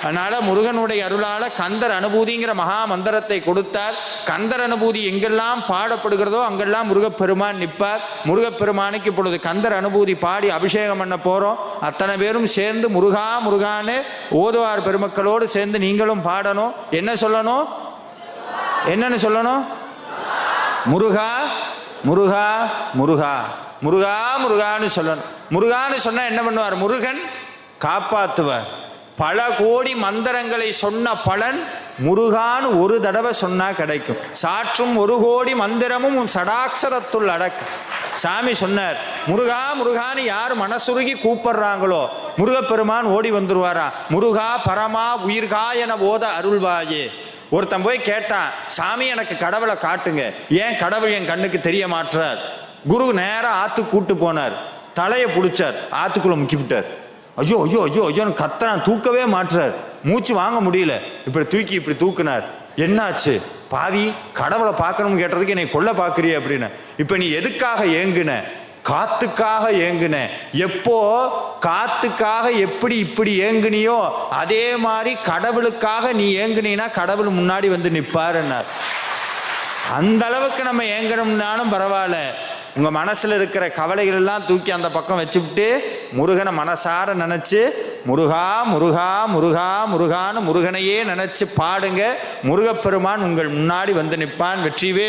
அதனால முருகனுடைய அருளால கந்தர் அனுபூதிங்கிற மகா மந்திரத்தை கொடுத்தார். கந்தர் அனுபூதி எங்கெல்லாம் பாடப்படுகிறதோ அங்கெல்லாம் முருகப்பெருமான் நிற்பார். முருகப்பெருமானுக்கு இப்பொழுது கந்தர் அனுபூதி பாடி அபிஷேகம் பண்ண போறோம். அத்தனை பேரும் சேர்ந்து முருகா முருகான்னு ஓதுவார் பெருமக்களோடு சேர்ந்து நீங்களும் பாடணும். என்ன சொல்லணும்? என்னன்னு சொல்லணும்? முருகா முருகா முருகா முருகா முருகான்னு சொல்லணும். முருகான்னு சொன்னா என்ன பண்ணுவார்? முருகன் காப்பாற்றுவார். பல கோடி மந்திரங்களை சொன்ன பலன் முருகான்னு ஒரு தடவை சொன்னா கிடைக்கும். சாற்றும் ஒரு கோடி மந்திரமும் சடாட்சரத்துள் அடக்கும். சாமி சொன்னார், முருகா முருகான்னு யார் மனசுருகி கூப்பிடுறாங்களோ முருகப்பெருமான் ஓடி வந்துருவாரா. முருகா பரமா உயிர்கா என ஓத அருள்வாயே. ஒருத்தன் போய் கேட்டான், சாமி எனக்கு கடவுளை காட்டுங்க. ஏன் கடவுள் என் கண்ணுக்கு தெரிய மாட்டார்? குரு நேரா ஆத்துக்கு கூட்டு போனார். தலையை பிடிச்சார், ஆத்துக்குள்ள முக்கி விட்டார். ஐயோ ஐயோ ஐயோ ஐயோன்னு கத்துறான், தூக்கவே மாட்டுறார். மூச்சு வாங்க முடியல. இப்படி தூக்குனார். என்னாச்சு? பாவி, கடவுளை பார்க்கணும்னு கேட்டதுக்கு என்னை கொல்ல பார்க்குறிய அப்படின்னு. இப்ப நீ எதுக்காக ஏங்குன? காத்துக்காக ஏங்குன. எப்போ காத்துக்காக எப்படி இப்படி ஏங்குனியோ அதே மாதிரி கடவுளுக்காக நீ ஏங்குனீன்னா கடவுள் முன்னாடி வந்து நிற்பாருன்னார். அந்த அளவுக்கு நம்ம ஏங்கணும்னாலும் பரவாயில்ல. உங்க மனசுல இருக்கிற கவலைகள் எல்லாம் தூக்கி அந்த பக்கம் வச்சுவிட்டு முருகனை மனசார நினைச்சு முருகா முருகா முருகா முருகான்னு முருகனையே நினைச்சு பாடுங்க. முருகப்பெருமான் உங்கள் முன்னாடி வந்து நிற்பான். வெற்றிவே